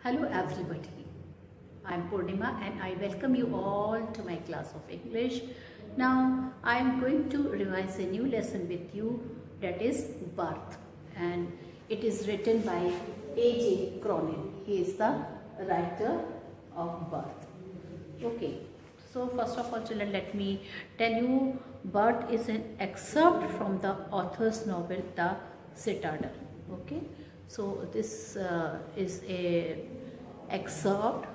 Hello everybody, I am Purnima and I welcome you all to my class of English. Now I am going to revise a new lesson with you, that is birth, and it is written by A.J. Cronin. He is the writer of birth. Okay, so first of all children, let me tell you, birth is an excerpt from the author's novel The Citadel. Okay, so this is a excerpt,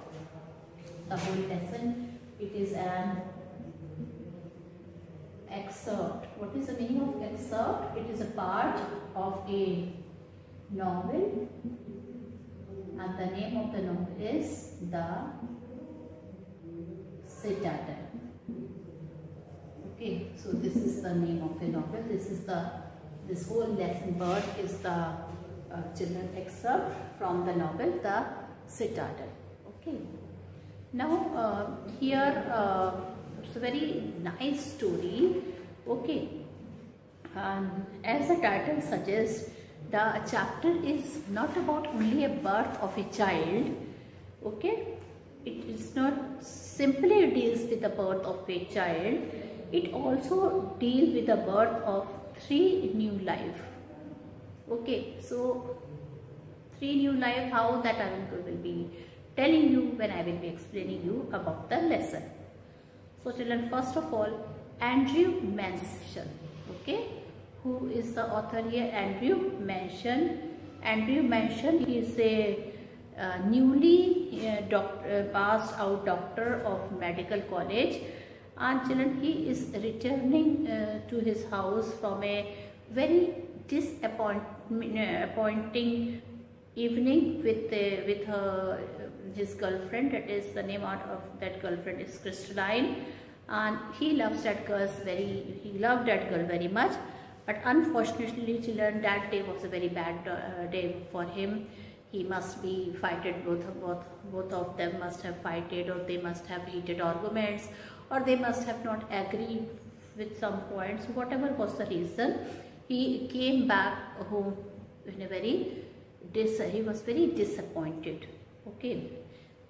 the whole lesson. It is an excerpt. What is the meaning of excerpt? It is a part of a novel, and the name of the novel is The Citadel. Okay, so this is the name of the novel. This whole lesson birth is the children excerpt from the novel The Citadel. Okay. Now here it's a very nice story. Okay. As the title suggests, the chapter is not about only a birth of a child. Okay. It is not simply deals with the birth of a child. It also deals with the birth of 3 new life. Okay, so 3 new life, how that I will be telling you when I will be explaining you about the lesson. So children, first of all, Andrew Mansion. Okay, who is the author here? Andrew Mansion. Andrew Mansion is a newly passed out doctor of medical college, and children, he is returning to his house from a very disappointing evening with his girlfriend. That is, the name of that girlfriend is Crystalline, and he loved that girl very much. But unfortunately children, that day was a very bad day for him. He must be fighted, both of them must have fighted, or they must have heated arguments, or they must have not agreed with some points. Whatever was the reason, he came back home in a he was very disappointed. Okay,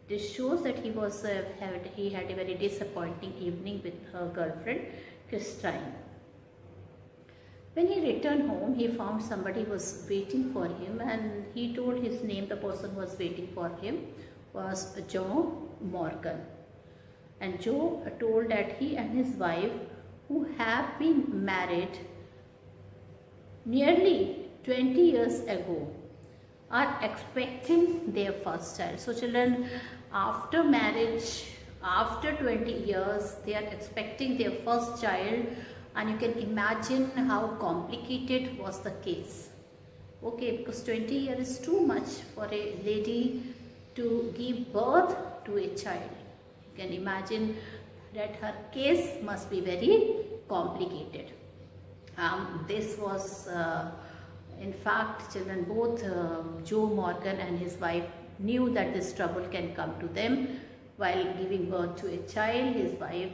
this shows that he had a very disappointing evening with her girlfriend Christine. When he returned home, he found somebody was waiting for him, and he told his name. The person who was waiting for him was Joe Morgan. And Joe told that he and his wife, who have been married nearly 20 years ago, are expecting their first child. So children, after marriage, after 20 years, they are expecting their first child, and you can imagine how complicated was the case. Okay, because 20 years is too much for a lady to give birth to a child. You can imagine that her case must be very complicated. This was in fact children, both Joe Morgan and his wife knew that this trouble can come to them while giving birth to a child. His wife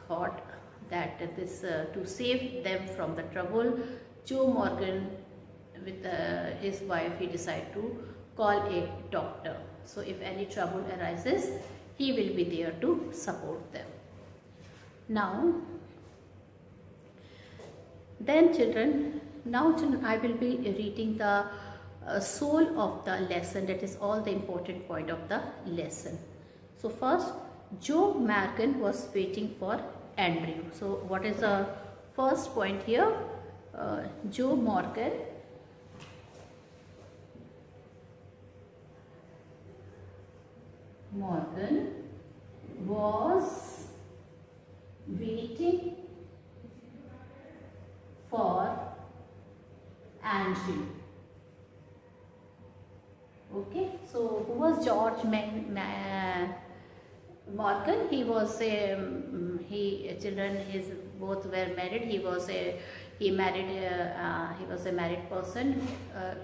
thought that this to save them from the trouble, Joe Morgan with his wife, he decided to call a doctor. So if any trouble arises, he will be there to support them. Now children, I will be reading the soul of the lesson, that is all the important point of the lesson. So first, Joe Morgan was waiting for Andrew. So what is the first point here? Joe Morgan was waiting for Andrew. Okay, so who was George Morgan? He was both were married. He was a married person.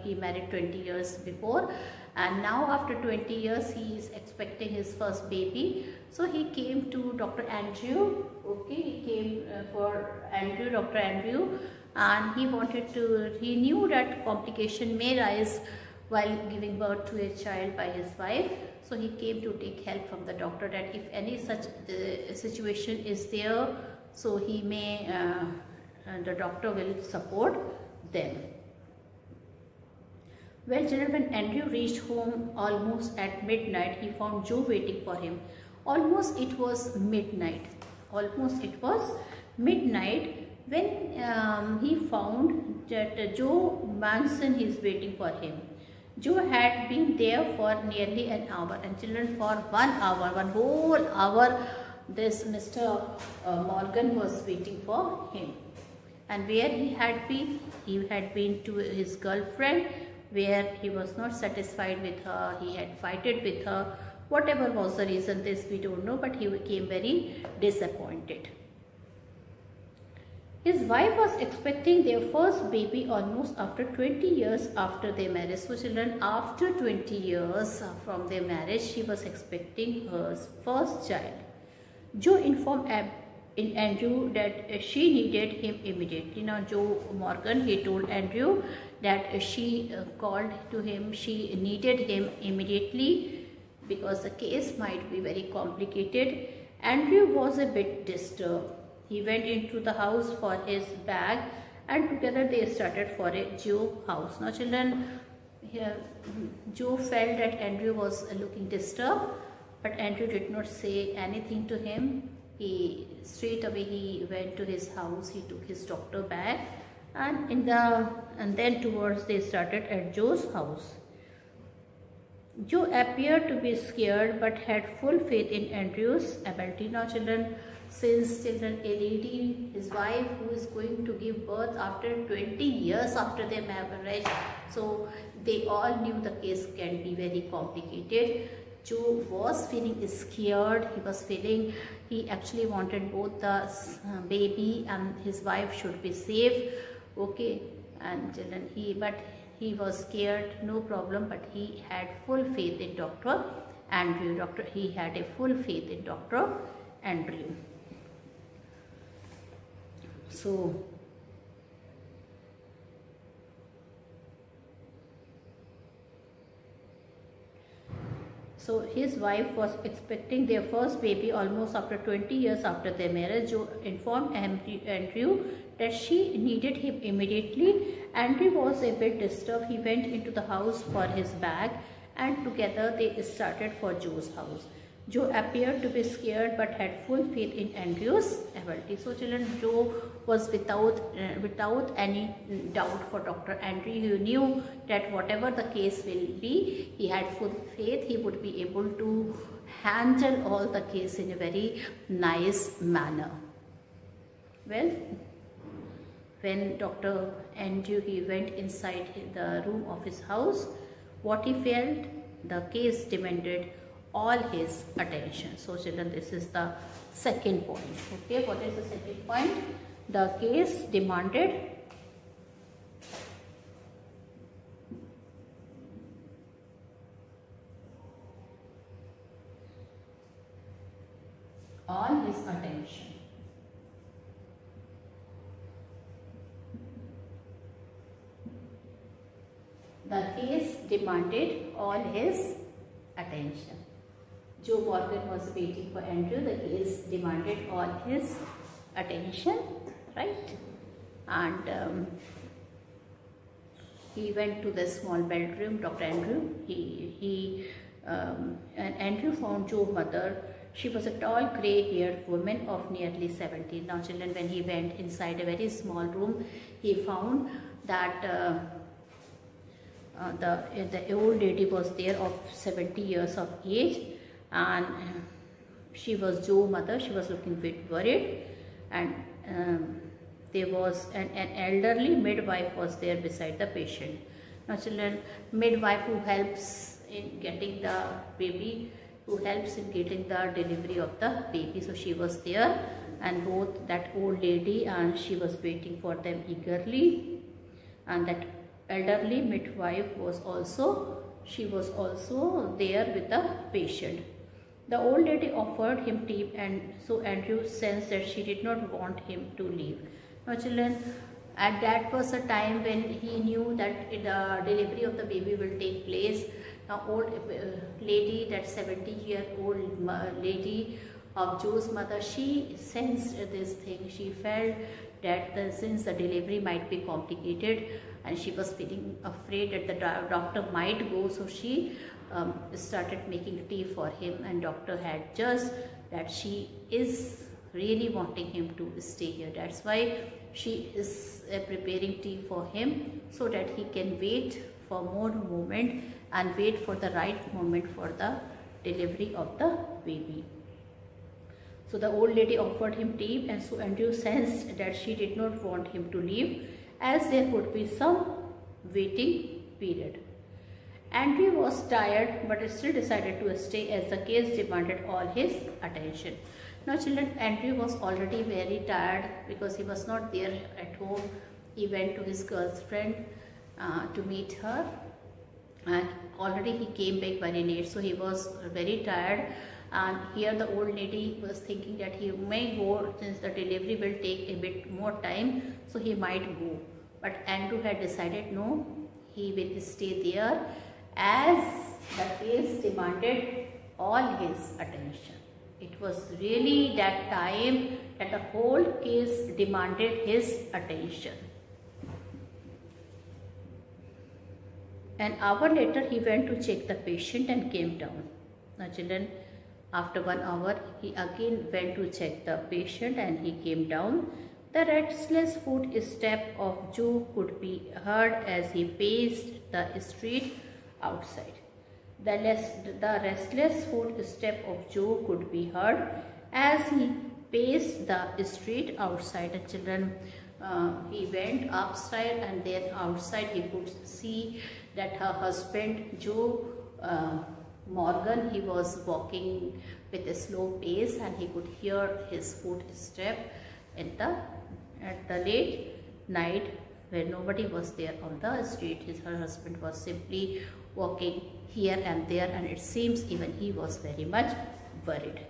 He married 20 years before, and now after 20 years he is expecting his first baby. So he came to Dr. Andrew. Okay, he came for Dr. Andrew, and he knew that complication may rise while giving birth to a child by his wife. So he came to take help from the doctor that if any such situation is there, so he may, the doctor will support them. Well children, when Andrew reached home almost at midnight, he found Joe waiting for him. Almost it was midnight. Almost it was midnight when he found that Joe Manson is waiting for him. Joe had been there for nearly an hour, and children, for 1 hour, one whole hour, this Mr. Morgan was waiting for him. And where he had been to his girlfriend, where he was not satisfied with her, he had fighted with her. Whatever was the reason, this we don't know, but he became very disappointed. His wife was expecting their first baby almost after 20 years after their marriage. So children, after 20 years from their marriage, she was expecting her first child. Joe informed Andrew that she needed him immediately. Now Joe Morgan, he told Andrew that she called to him, she needed him immediately because the case might be very complicated. Andrew was a bit disturbed. He went into the house for his bag and together they started for a Joe house. Now children, here Joe felt that Andrew was looking disturbed, but Andrew did not say anything to him. Straight away he went to his house, he took his doctor bag and then towards they started at Joe's house. Joe appeared to be scared but had full faith in Andrew's ability. Now children, since children, a lady, his wife, who is going to give birth after 20 years after their marriage, so they all knew the case can be very complicated. Joe was feeling scared. He actually wanted both the baby and his wife should be safe. Okay, and children, he was scared, no problem, but he had full faith in Dr. Andrew. He had a full faith in Dr. Andrew. So his wife was expecting their first baby almost after 20 years after their marriage. Joe informed Andrew that she needed him immediately. Andrew was a bit disturbed. He went into the house for his bag and together they started for Joe's house. Joe appeared to be scared but had full faith in Andrew's ability. So children, Joe was without any doubt for Dr. Andrew. He knew that whatever the case will be, he had full faith he would be able to handle all the case in a very nice manner. Well, when Dr. Andrew, he went inside the room of his house, what he felt, the case demanded all his attention. So children, this is the second point. Okay, what is the second point? The case demanded all his attention. The case demanded all his attention. Joe Morgan was waiting for Andrew. The case demanded all his attention, right? And he went to the small bedroom, Dr. Andrew. And Andrew found Joe's mother. She was a tall, grey-haired woman of nearly 70. Now, children, when he went inside a very small room, he found that the old lady was there of 70 years of age, and she was Joe's mother. She was looking a bit worried, and there was an elderly midwife was there beside the patient. Now children, midwife who helps in getting the baby, who helps in getting the delivery of the baby. So she was there, and both that old lady and she was waiting for them eagerly, and that elderly midwife was also there with the patient. The old lady offered him tea, and so Andrew sensed that she did not want him to leave. Now children, and that was a time when he knew that the delivery of the baby will take place. An old lady, that 70-year-old lady of Joe's mother, she sensed this thing. She felt that since the delivery might be complicated and she was feeling afraid that the doctor might go, so she started making tea for him, and doctor had judged that she is really wanting him to stay here. That's why she is preparing tea for him, so that he can wait for more moment and wait for the right moment for the delivery of the baby. So the old lady offered him tea, and so Andrew sensed that she did not want him to leave, as there would be some waiting period. Andrew was tired but still decided to stay as the case demanded all his attention. Now children, Andrew was already very tired because he was not there at home. He went to his girlfriend to meet her, and already he came back very late, so he was very tired. And here the old lady was thinking that he may go, since the delivery will take a bit more time, so he might go. But Andrew had decided no, he will stay there as the case demanded all his attention. It was really that time that the whole case demanded his attention. An hour later, he went to check the patient and came down. Now children, after 1 hour, he again went to check the patient and he came down. The restless footstep of Joe could be heard as he paced the street outside. The restless footstep of Joe could be heard as he paced the street outside. The children, he went upstairs, and then outside he could see that her husband Joe Morgan, he was walking with a slow pace, and he could hear his footstep at the late night when nobody was there on the street. Her husband was simply walking here and there, and it seems even he was very much worried.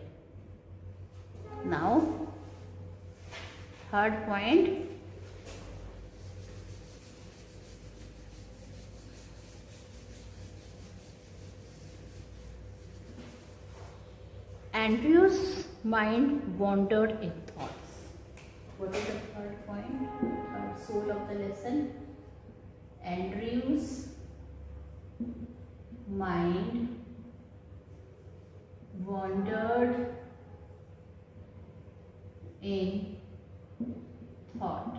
Now, third point. Andrew's mind wandered in thoughts. What is the third point? Third soul of the lesson. Andrew's mind wandered in thought.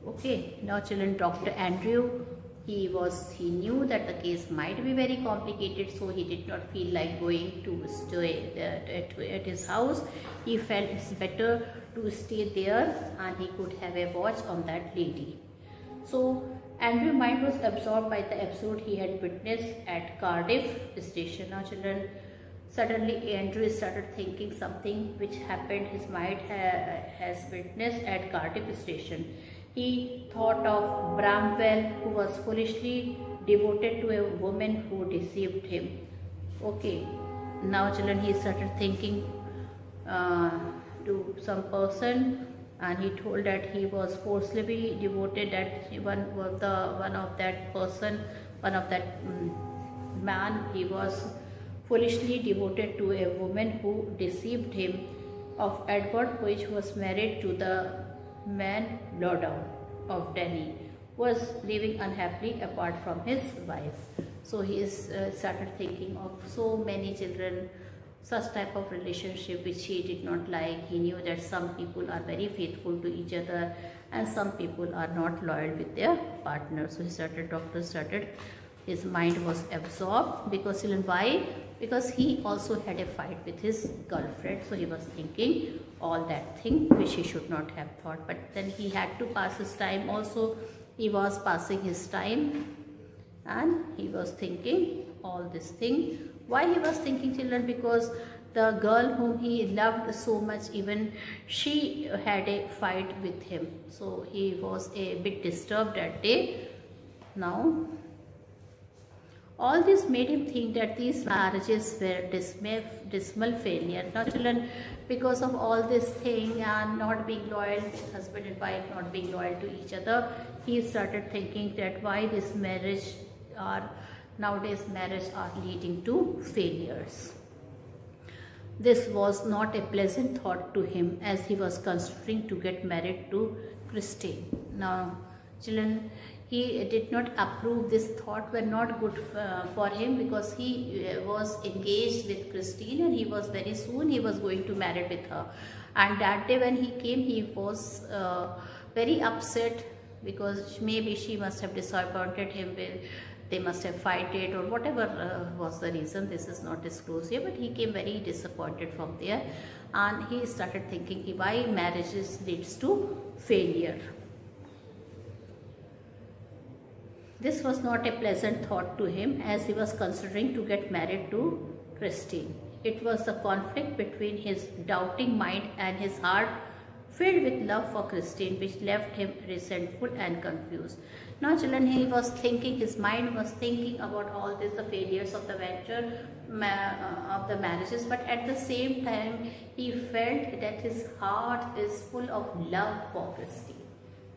Okay, now children, Dr. Andrew, he knew that the case might be very complicated, so he did not feel like going to stay at his house. He felt it's better to stay there, and he could have a watch on that lady. So Andrew's mind was absorbed by the episode he had witnessed at Cardiff station. Now children, suddenly Andrew started thinking something which happened. His mind has witnessed at Cardiff station. He thought of Bramwell, who was foolishly devoted to a woman who deceived him. Okay, now children, he started thinking to some person, and he told that he was forcibly devoted, that one of that man, he was foolishly devoted to a woman who deceived him, of Edward, which was married to the man Loudon of Denny, was living unhappily apart from his wife. So he started thinking of so many children, such type of relationship which he did not like. He knew that some people are very faithful to each other and some people are not loyal with their partner. So his mind was absorbed, because children, why? Because he also had a fight with his girlfriend, so he was thinking all that thing which he should not have thought. But then he had to pass his time also. He was passing his time and he was thinking all this thing. Why he was thinking, children? Because the girl whom he loved so much, even she had a fight with him. So he was a bit disturbed that day. Now, All this made him think that these marriages were dismal failure. Now children, because of all this thing and not being loyal, husband and wife not being loyal to each other, he started thinking that why this marriage are, nowadays marriage are leading to failures. This was not a pleasant thought to him as he was considering to get married to Christine. Now children, he did not approve. This thought were not good for him, because he was engaged with Christine and he was very soon he was going to marry with her. And that day when he came, he was very upset, because maybe she must have disappointed him, they must have fighted or whatever was the reason. This is not disclosed here, but he came very disappointed from there, and he started thinking why marriages leads to failure. This was not a pleasant thought to him as he was considering to get married to Christine. It was the conflict between his doubting mind and his heart filled with love for Christine which left him resentful and confused. Now children, he was thinking, his mind was thinking about all this, the failures of the venture, of the marriages, but at the same time he felt that his heart is full of love for Christine.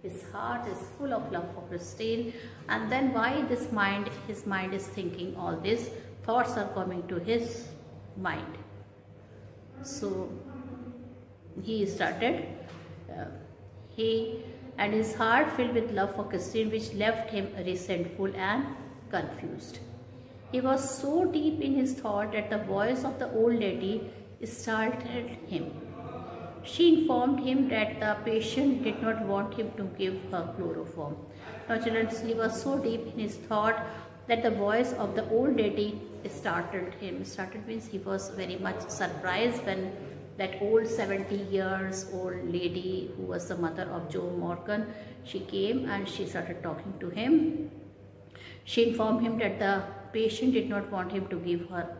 His heart is full of love for Christine, and then why this mind, his mind is thinking all this, thoughts are coming to his mind. So he started, and his heart filled with love for Christine which left him resentful and confused. He was so deep in his thought that the voice of the old lady startled him. She informed him that the patient did not want him to give her chloroform. Now children, he was so deep in his thought that the voice of the old lady startled him. Startled means he was very much surprised when that old 70 years old lady who was the mother of Joe Morgan, she came and she started talking to him. She informed him that the patient did not want him to give her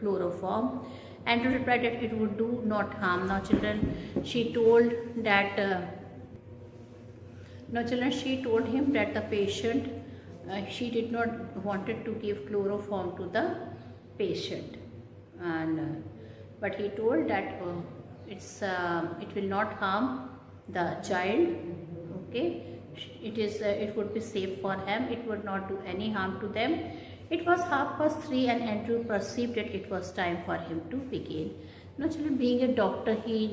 chloroform, and to reply that it would do not harm. Now children, she told that she told him that the patient, she did not wanted to give chloroform to the patient, and but he told that it will not harm the child. Okay, it would be safe for him. It would not do any harm to them. It was 3:30 and Andrew perceived that it was time for him to begin. Now children, being a doctor, he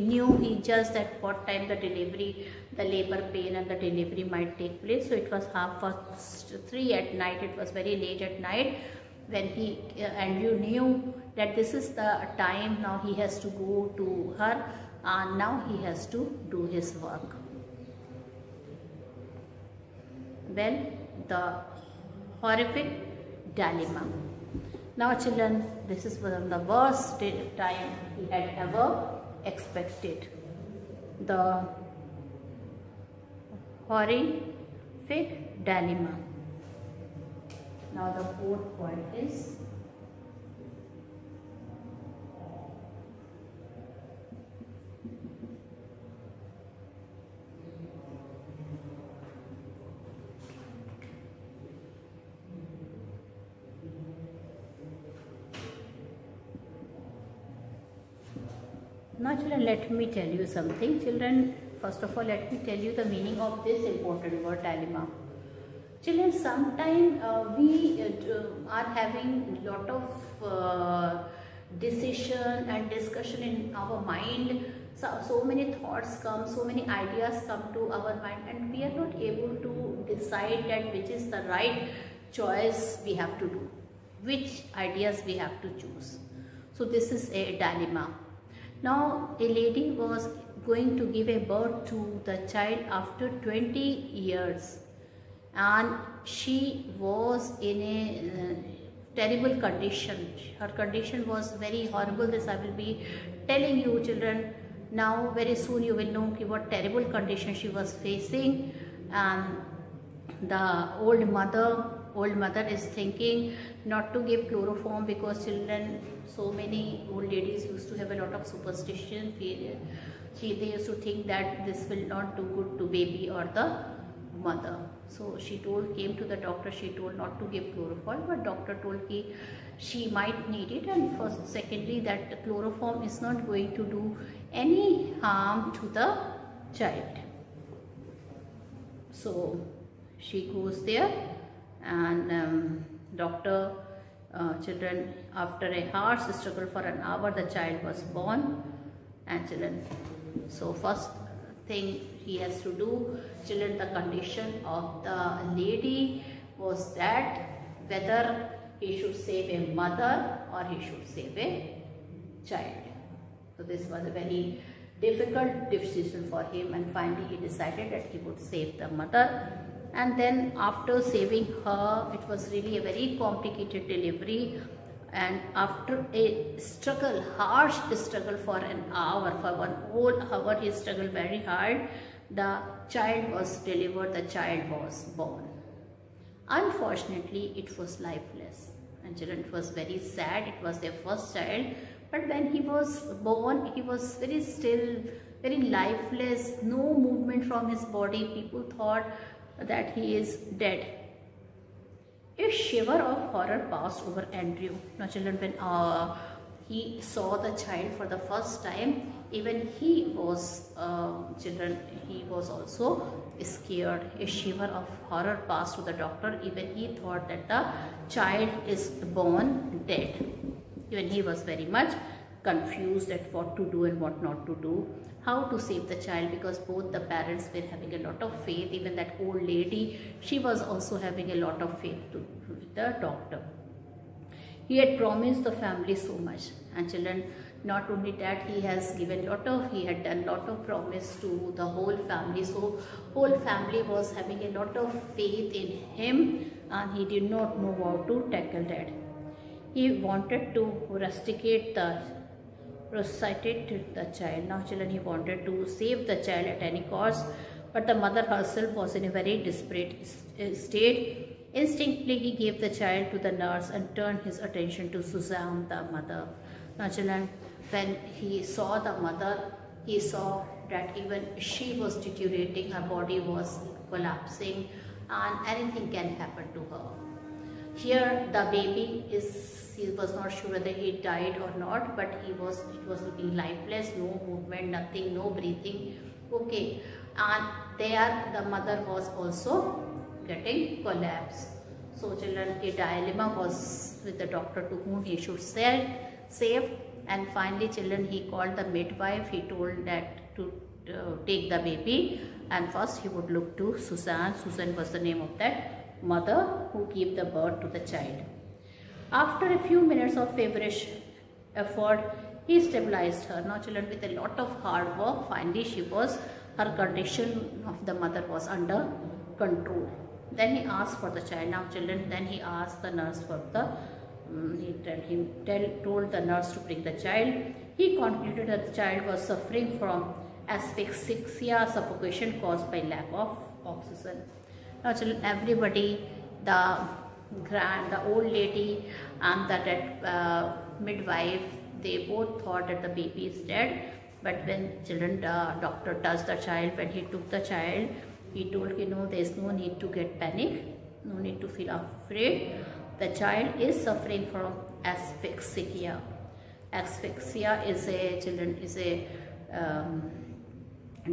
judged at what time the labor pain and the delivery might take place. So it was 3:30 at night. It was very late at night when Andrew knew that this is the time now he has to go to her, and now he has to do his work. Well, the horrific dilemma. Now children, this is one of the worst time he had ever expected. The horrific dilemma. Now the fourth point is now children, let me tell you something. Children, first of all, let me tell you the meaning of this important word dilemma. Children, sometimes we are having a lot of decision and discussion in our mind. So many thoughts come, so many ideas come to our mind, and we are not able to decide that which is the right choice we have to do, which ideas we have to choose. So this is a dilemma. Now a lady was going to give a birth to the child after 20 years, and she was in a terrible condition. Her condition was very horrible. This I will be telling you children. Now very soon you will know what terrible condition she was facing. And the old mother is thinking not to give chloroform, because children, so many old ladies used to have a lot of superstition. They used to think that this will not do good to baby or the mother. So she came to the doctor, she told not to give chloroform, but doctor told she might need it, and first, secondly, that chloroform is not going to do any harm to the child. So she goes there, and doctor, children, after a harsh struggle for an hour, the child was born, and children, so first thing he has to do, children, the condition of the lady was that whether he should save a mother or he should save a child. So this was a very difficult decision for him, and finally he decided that he would save the mother. And then after saving her, it was really a very complicated delivery, and after a struggle, harsh struggle for an hour, for 1 whole hour he struggled very hard, the child was delivered, the child was born. Unfortunately, it was lifeless, and children, it was very sad. It was their first child, but when he was born, he was very still, very lifeless, no movement from his body. People thought that he is dead. A shiver of horror passed over Andrew. Now children, when he saw the child for the first time, even he was, he was also scared. A shiver of horror passed to the doctor. Even he thought that the child is born dead. Even he was very much confused at what to do and what not to do, how to save the child, because both the parents were having a lot of faith. Even that old lady, she was also having a lot of faith with the doctor. He had promised the family so much, and children, not only that, he had done lot of promise to the whole family. So whole family was having a lot of faith in him, and he did not know how to tackle that. He wanted to resuscitate the child. Now children, he wanted to save the child at any cost, but the mother herself was in a very desperate state. Instinctively, he gave the child to the nurse and turned his attention to Suzanne, the mother. Now children, when he saw the mother, he saw that even she was deteriorating, her body was collapsing, and anything can happen to her. Here the baby he was not sure whether he died or not, but it was looking lifeless, no movement, nothing, no breathing. Okay, and there the mother was also getting collapsed. So children, a dilemma was with the doctor to whom he should save, and finally children, he called the midwife. He told that to take the baby, and first he would look to Suzanne. Suzanne was the name of that mother who gave the birth to the child. After a few minutes of feverish effort, he stabilized her. Now children, with a lot of hard work, finally her condition of the mother was under control. Then he asked for the child. Now children, then he asked the nurse for told the nurse to bring the child. He concluded that the child was suffering from asphyxia, suffocation caused by lack of oxygen. Now children, everybody, the old lady and the midwife, they both thought that the baby is dead. But when children, the doctor touched the child, when he took the child, he told, there is no need to get panic, no need to feel afraid. The child is suffering from asphyxia. Asphyxia is a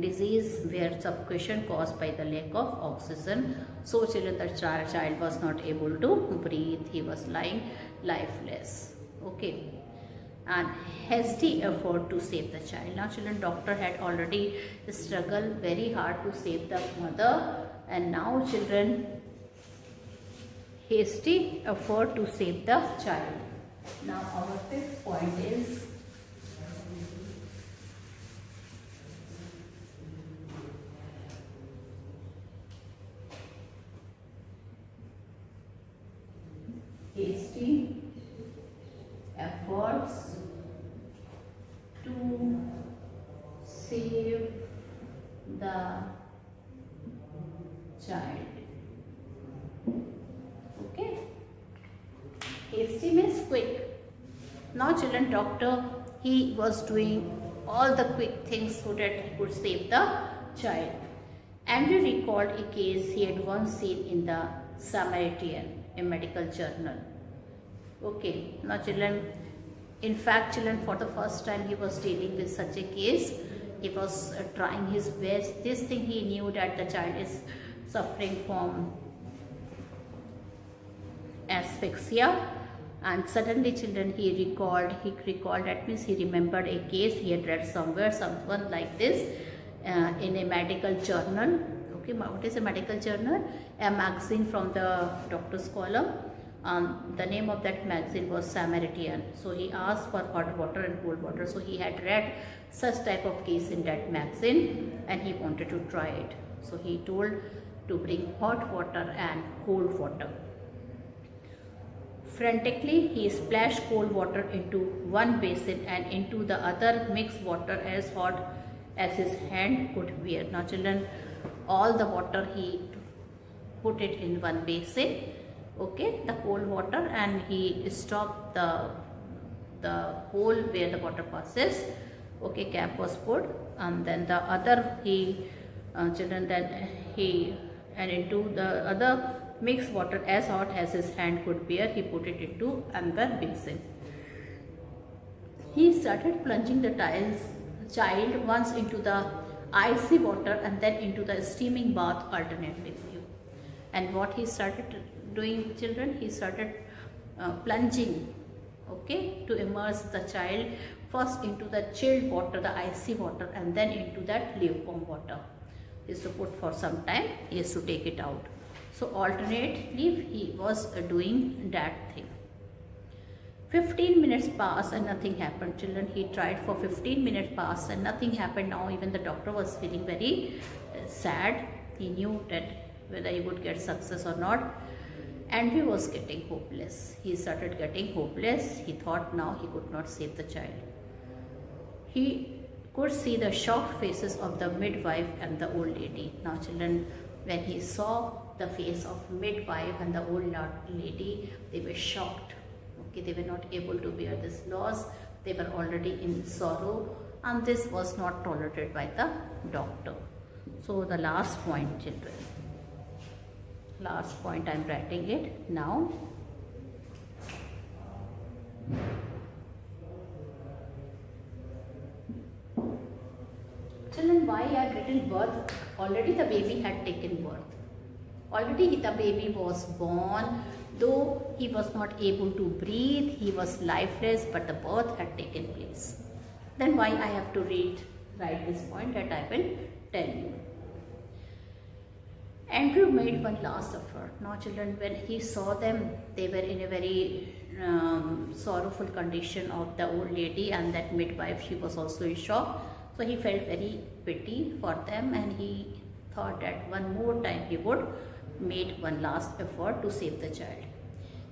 disease where suffocation caused by the lack of oxygen. So children, the child was not able to breathe. He was lying lifeless. Okay, and hasty effort to save the child. Now children, doctor had already struggled very hard to save the mother, and now children, hasty effort to save the child. Now our fifth point is hasty efforts to save the child. Okay, hasty means quick. Now children, doctor, he was doing all the quick things so that he could save the child. Andrew recalled a case he had once seen in the Samaritan, a medical journal. Okay, now children, in fact children, for the first time he was dealing with such a case. He was trying his best. This thing he knew that the child is suffering from asphyxia, and suddenly children he recalled, that means he remembered a case he had read somewhere, someone like this in a medical journal. Okay, what is a medical journal? A magazine from the doctor's column. The name of that magazine was Samaritan. So he asked for hot water and cold water. So he had read such type of case in that magazine and he wanted to try it. So he told to bring hot water and cold water. Frantically, he splashed cold water into one basin and into the other mixed water as hot as his hand could bear. Now children, all the water he put it in one basin, okay, the cold water, and he stopped the hole where the water passes. Okay, cap was put, and then the other and into the other mixed water as hot as his hand could bear, he put it into another basin. He started plunging the child once into the icy water and then into the steaming bath alternately. And what he started doing children, he started plunging, okay, to immerse the child first into the chilled water, the icy water, and then into that lukewarm water. He used to put for some time, he used to take it out. So alternately he was doing that thing. 15 minutes passed and nothing happened. Children, he tried for 15 minutes passed and nothing happened. Now even the doctor was feeling very sad. He knew that whether he would get success or not. And he was getting hopeless. He started getting hopeless. He thought now he could not save the child. He could see the shocked faces of the midwife and the old lady. Now children, when he saw the face of midwife and the old lady, they were shocked. Okay, they were not able to bear this loss. They were already in sorrow, and this was not tolerated by the doctor. So the last point children, last point I am writing it now. Children, why I have written birth? Already the baby had taken birth. Already the baby was born. Though he was not able to breathe, he was lifeless, but the birth had taken place. Then why I have to write this point that I will tell you. Andrew made one last effort. Now children, when he saw them, they were in a very sorrowful condition of the old lady and that midwife. She was also in shock. So he felt very pity for them and he thought that one more time he would made one last effort to save the child.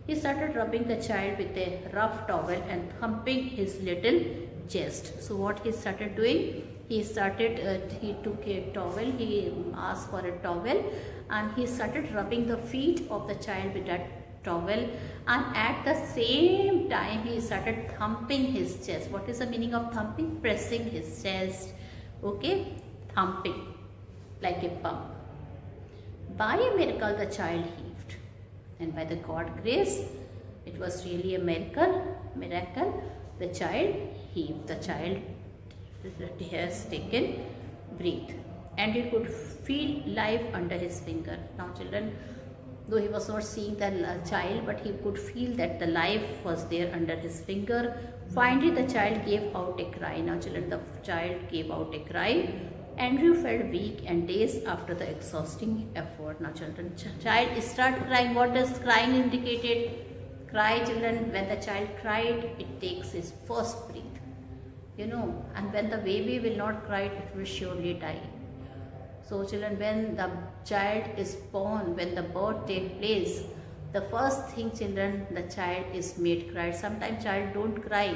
He started rubbing the child with a rough towel and thumping his little chest. So what he started doing, he took a towel, he asked for a towel and he started rubbing the feet of the child with that towel, and at the same time he started thumping his chest. What is the meaning of thumping? Pressing his chest, okay, thumping like a pump. By a miracle the child heaved, and by the God's grace, it was really a miracle, the child heaved. The child has taken breath and he could feel life under his finger. Now children, though he was not seeing the child, but he could feel that the life was there under his finger. Finally the child gave out a cry. Now children, the child gave out a cry. Andrew felt weak and dazed after the exhausting effort. Now children, child started crying. What does crying indicated? Cry children, when the child cried, it takes his first breath. You know, and when the baby will not cry, it will surely die. So children, when the child is born, when the birth takes place, the first thing children, the child is made cry. Sometimes child don't cry.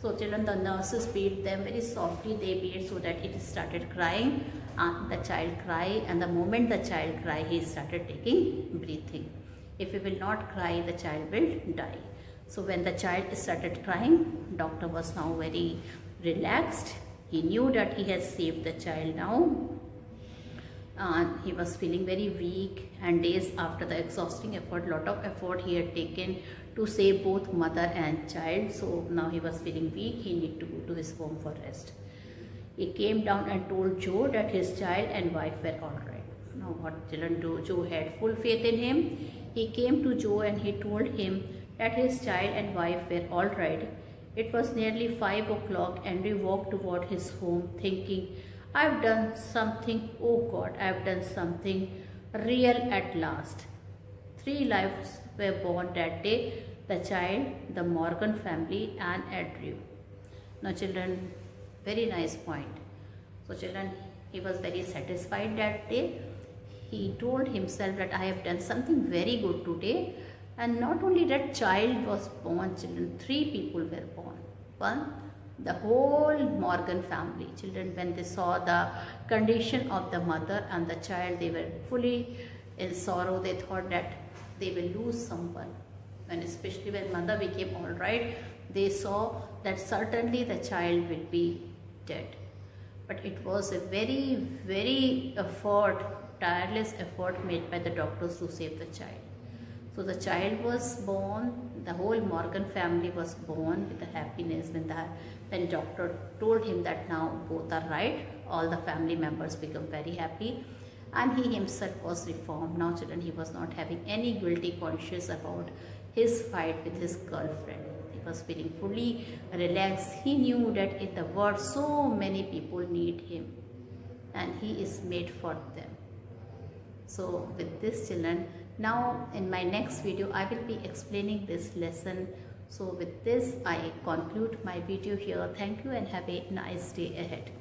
So children, the nurses beat them very softly, they beat so that it started crying, and the child cry, and the moment the child cry, he started taking breathing. If he will not cry, the child will die. So when the child started crying, doctor was now very relaxed. He knew that he has saved the child now. and he was feeling very weak, and days after the exhausting effort, lot of effort he had taken to save both mother and child. So now he was feeling weak, he need to go to his home for rest. He came down and told Joe that his child and wife were all right. Now what children do? Joe had full faith in him. He came to Joe and he told him that his child and wife were all right. It was nearly 5 o'clock and he walked toward his home thinking, I've done something, oh God, I've done something real at last. 3 lives were born that day, the child, the Morgan family and Andrew. Now children, very nice point. So children, he was very satisfied that day. He told himself that I have done something very good today. And not only that child was born, children, 3 people were born. One, the whole Morgan family. Children, when they saw the condition of the mother and the child, they were fully in sorrow. They thought that they will lose someone. And especially when mother became all right, they saw that certainly the child will be dead. But it was a very, very tireless effort made by the doctors to save the child. So the child was born, the whole Morgan family was born with the happiness when doctor told him that now both are right, all the family members become very happy, and he himself was reformed. Now children, he was not having any guilty conscience about his fight with his girlfriend. He was feeling fully relaxed. He knew that in the world so many people need him and he is made for them. So with this children, now in my next video I will be explaining this lesson. So with this I conclude my video here. Thank you and have a nice day ahead.